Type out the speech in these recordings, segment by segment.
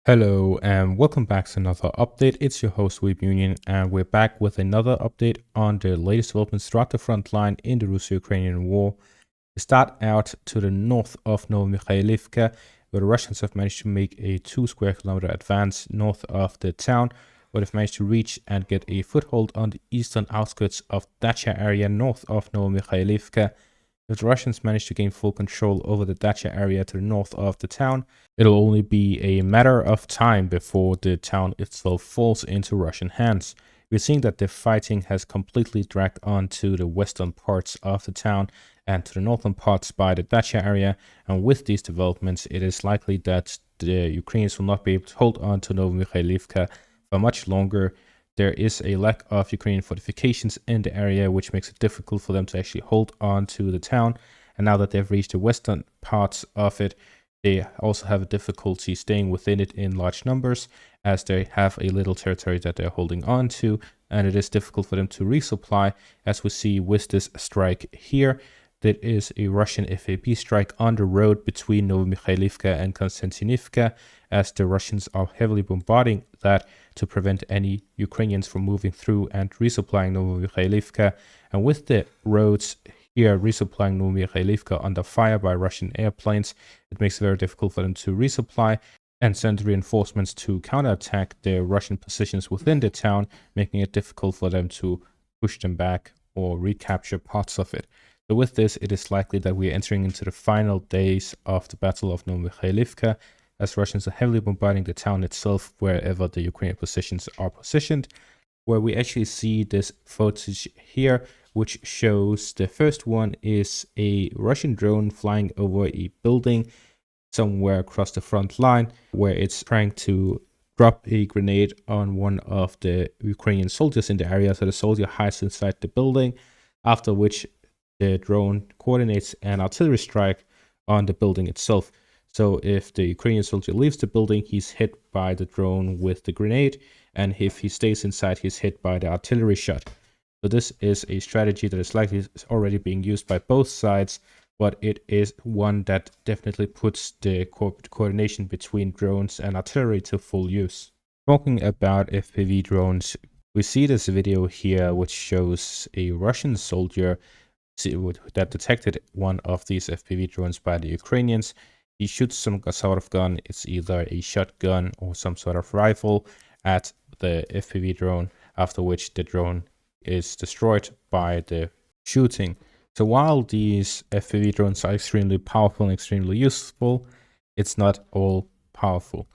Hello and welcome back to another update. It's your host Weeb Union, and we're back with another update on the latest developments throughout the front line in the Russo-Ukrainian war. We start out to the north of Novomikhailivka, where the Russians have managed to make a 2 square kilometer advance north of the town, where they've managed to reach and get a foothold on the eastern outskirts of Dacha area north of Novomikhailivka. If the Russians manage to gain full control over the Dacha area to the north of the town, it'll only be a matter of time before the town itself falls into Russian hands. We're seeing that the fighting has completely dragged on to the western parts of the town and to the northern parts by the Dacha area, and with these developments, it is likely that the Ukrainians will not be able to hold on to Novomikhailivka for much longer. There is a lack of Ukrainian fortifications in the area, which makes it difficult for them to actually hold on to the town. And now that they've reached the western parts of it, they also have a difficulty staying within it in large numbers, as they have a little territory that they're holding on to, and it is difficult for them to resupply, as we see with this strike here. That is a Russian FAB strike on the road between Novomikhailivka and Konstantinivka, as the Russians are heavily bombarding that to prevent any Ukrainians from moving through and resupplying Novomikhailivka. And with the roads here resupplying Novomikhailivka under fire by Russian airplanes, it makes it very difficult for them to resupply and send reinforcements to counterattack the Russian positions within the town, making it difficult for them to push them back or recapture parts of it. So with this, it is likely that we are entering into the final days of the Battle of Novomikhailivka, as Russians are heavily bombarding the town itself wherever the Ukrainian positions are positioned, where we actually see this footage here, which shows the first one is a Russian drone flying over a building somewhere across the front line, where it's trying to drop a grenade on one of the Ukrainian soldiers in the area, so the soldier hides inside the building, after which the drone coordinates an artillery strike on the building itself. So if the Ukrainian soldier leaves the building, he's hit by the drone with the grenade, and if he stays inside, he's hit by the artillery shot. So this is a strategy that is likely already being used by both sides, but it is one that definitely puts the coordination between drones and artillery to full use. Talking about FPV drones, we see this video here which shows a Russian soldier that detected one of these FPV drones by the Ukrainians. He shoots some sort of gun, it's either a shotgun or some sort of rifle, at the FPV drone, after which the drone is destroyed by the shooting. So while these FPV drones are extremely powerful and extremely useful, it's not all powerful.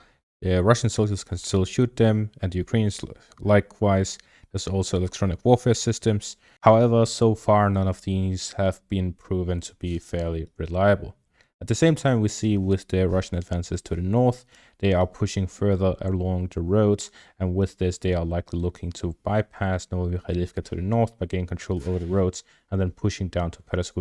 The Russian soldiers can still shoot them, and the Ukrainians likewise. There's also electronic warfare systems. However, so far none of these have been proven to be fairly reliable. At the same time, we see with the Russian advances to the north, they are pushing further along the roads, and with this they are likely looking to bypass Novomikhailivka to the north by gaining control over the roads and then pushing down to Peris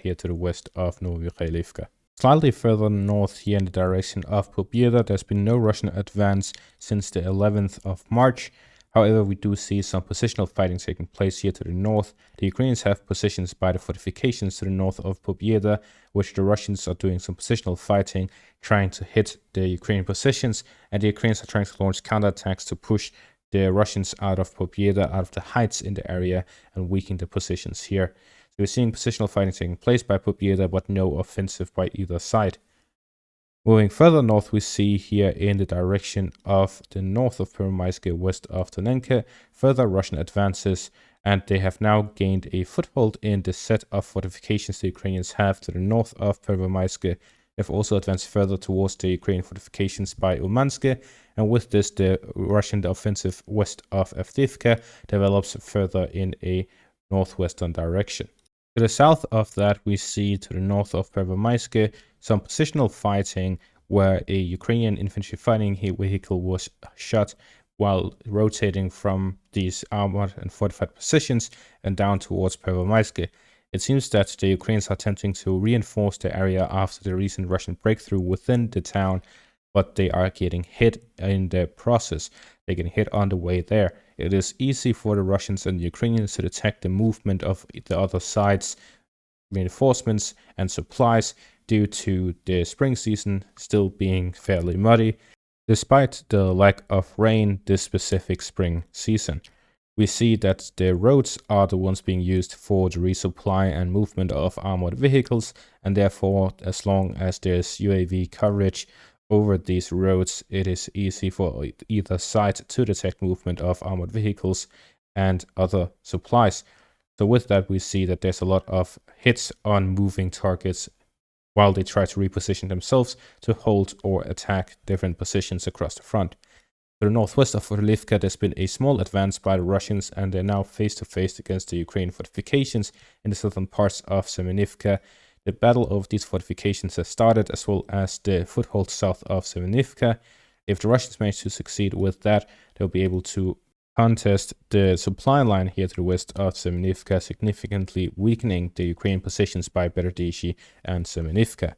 here to the west of Novomikhailivka. Slightly further north here in the direction of Pobjeda, there's been no Russian advance since the 11th of March. However, we do see some positional fighting taking place here to the north. The Ukrainians have positions by the fortifications to the north of Pobjeda, which the Russians are doing some positional fighting, trying to hit the Ukrainian positions, and the Ukrainians are trying to launch counterattacks to push the Russians out of Pobjeda, out of the heights in the area, and weaken the positions here. So we're seeing positional fighting taking place by Pobjeda, but no offensive by either side. Moving further north, we see here in the direction of the north of Pervomaiskoe, west of Tonenka, further Russian advances, and they have now gained a foothold in the set of fortifications the Ukrainians have to the north of Pervomaiskoe. They've also advanced further towards the Ukrainian fortifications by Umanske, and with this, the Russian offensive west of Avdiivka develops further in a northwestern direction. To the south of that, we see to the north of Pervomaiskoe some positional fighting where a Ukrainian infantry fighting vehicle was shot while rotating from these armored and fortified positions and down towards Pervomaiskoe. It seems that the Ukrainians are attempting to reinforce the area after the recent Russian breakthrough within the town, but they are getting hit in the process. They're getting hit on the way there. It is easy for the Russians and the Ukrainians to detect the movement of the other side's reinforcements and supplies due to the spring season still being fairly muddy. Despite the lack of rain this specific spring season, we see that the roads are the ones being used for the resupply and movement of armored vehicles, and therefore, as long as there's UAV coverage over these roads, it is easy for either side to detect movement of armored vehicles and other supplies. So with that, we see that there's a lot of hits on moving targets while they try to reposition themselves to hold or attack different positions across the front. To the northwest of Orlivka, there's been a small advance by the Russians, and they're now face to face against the Ukrainian fortifications in the southern parts of Semenivka. The battle of these fortifications has started, as well as the foothold south of Semenivka. If the Russians manage to succeed with that, they'll be able to contest the supply line here to the west of Semenivka, significantly weakening the Ukrainian positions by Berdishi and Semenivka.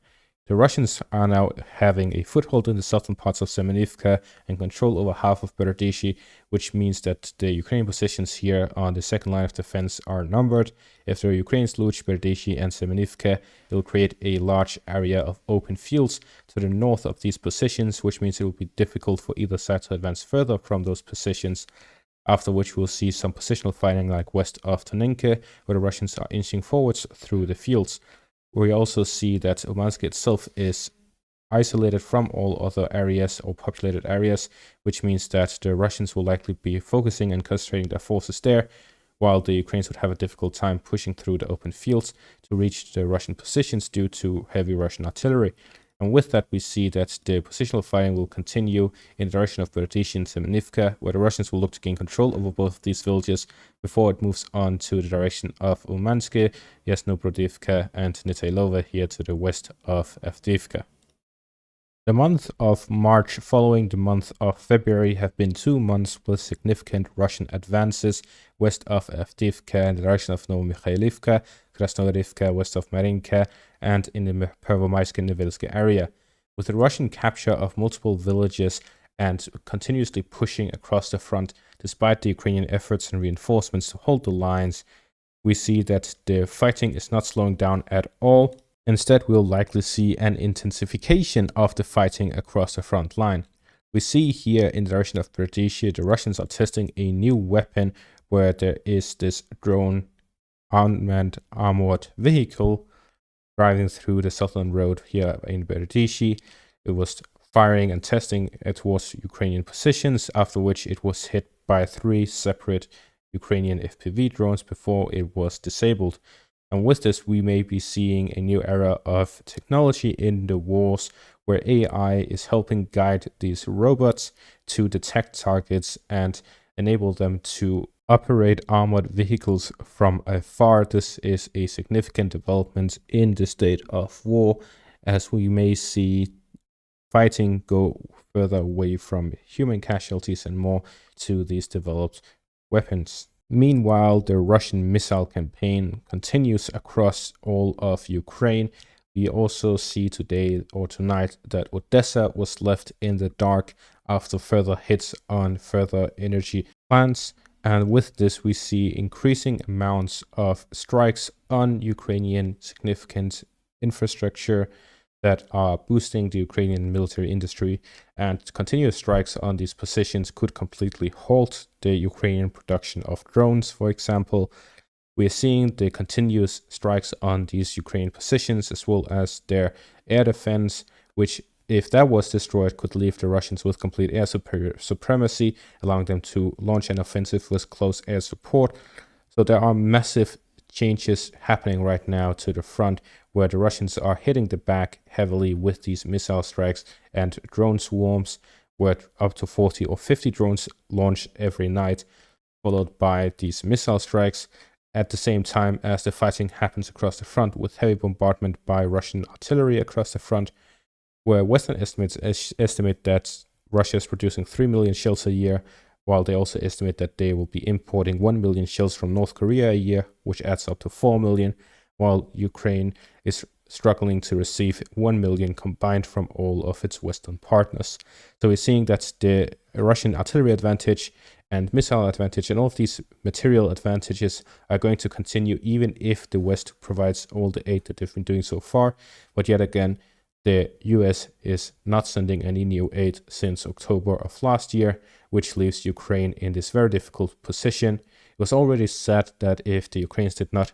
The Russians are now having a foothold in the southern parts of Semenivka and control over half of Berdishi, which means that the Ukrainian positions here on the second line of defense are numbered. If the Ukrainians lose Berdishi and Semenivka, it will create a large area of open fields to the north of these positions, which means it will be difficult for either side to advance further from those positions. After which we'll see some positional fighting like west of Tonenke, where the Russians are inching forwards through the fields. We also see that Umansky itself is isolated from all other areas or populated areas, which means that the Russians will likely be focusing and concentrating their forces there, while the Ukrainians would have a difficult time pushing through the open fields to reach the Russian positions due to heavy Russian artillery. And with that, we see that the positional fighting will continue in the direction of Berdishi and Semenivka, where the Russians will look to gain control over both of these villages before it moves on to the direction of Umansky, Yasnobrodivka, and Nitailova here to the west of Avdiivka. The month of March following the month of February have been 2 months with significant Russian advances west of Avdiivka in the direction of Novomikhailivka, Krasnodarivka, west of Marinka, and in the Pervomaisk-Nevelsky area. With the Russian capture of multiple villages and continuously pushing across the front, despite the Ukrainian efforts and reinforcements to hold the lines, we see that the fighting is not slowing down at all. Instead, we'll likely see an intensification of the fighting across the front line. We see here in the direction of Berdishi, the Russians are testing a new weapon where there is this drone unmanned armored vehicle driving through the southern road here in Berdishi. It was firing and testing towards Ukrainian positions, after which it was hit by 3 separate Ukrainian FPV drones before it was disabled. And with this, we may be seeing a new era of technology in the wars where AI is helping guide these robots to detect targets and enable them to operate armored vehicles from afar. This is a significant development in the state of war, as we may see fighting go further away from human casualties and more to these developed weapons. Meanwhile, the Russian missile campaign continues across all of Ukraine. We also see today or tonight that Odessa was left in the dark after further hits on further energy plants. And with this, we see increasing amounts of strikes on Ukrainian significant infrastructure that are boosting the Ukrainian military industry, and continuous strikes on these positions could completely halt the Ukrainian production of drones, for example. We are seeing the continuous strikes on these Ukrainian positions as well as their air defense, which, if that was destroyed, could leave the Russians with complete air supremacy, allowing them to launch an offensive with close air support. So there are massive changes happening right now to the front, where the Russians are hitting the back heavily with these missile strikes and drone swarms, where up to 40 or 50 drones launch every night, followed by these missile strikes, at the same time as the fighting happens across the front with heavy bombardment by Russian artillery across the front, where Western estimates estimate that Russia is producing 3 million shells a year, while they also estimate that they will be importing 1 million shells from North Korea a year, which adds up to 4 million, while Ukraine is struggling to receive 1 million combined from all of its Western partners. So we're seeing that the Russian artillery advantage and missile advantage and all of these material advantages are going to continue even if the West provides all the aid that they've been doing so far. But yet again, the US is not sending any new aid since October of last year, which leaves Ukraine in this very difficult position. It was already said that if the Ukrainians did not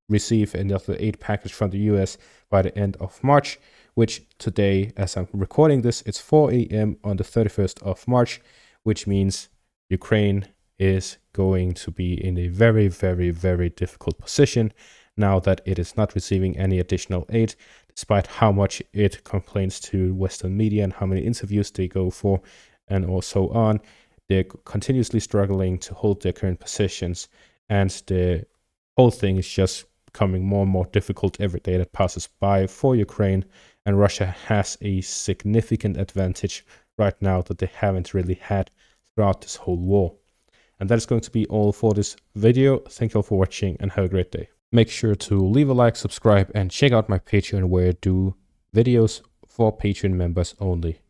receive another aid package from the US by the end of March, which today, as I'm recording this, it's 4 a.m. on the 31st of March, which means Ukraine is going to be in a very, very, very difficult position now that it is not receiving any additional aid, despite how much it complains to Western media and how many interviews they go for and also on. They're continuously struggling to hold their current positions, and the whole thing is just becoming more and more difficult every day that passes by for Ukraine, and Russia has a significant advantage right now that they haven't really had throughout this whole war. And that is going to be all for this video. Thank you all for watching and have a great day. Make sure to leave a like, subscribe, and check out my Patreon where I do videos for Patreon members only.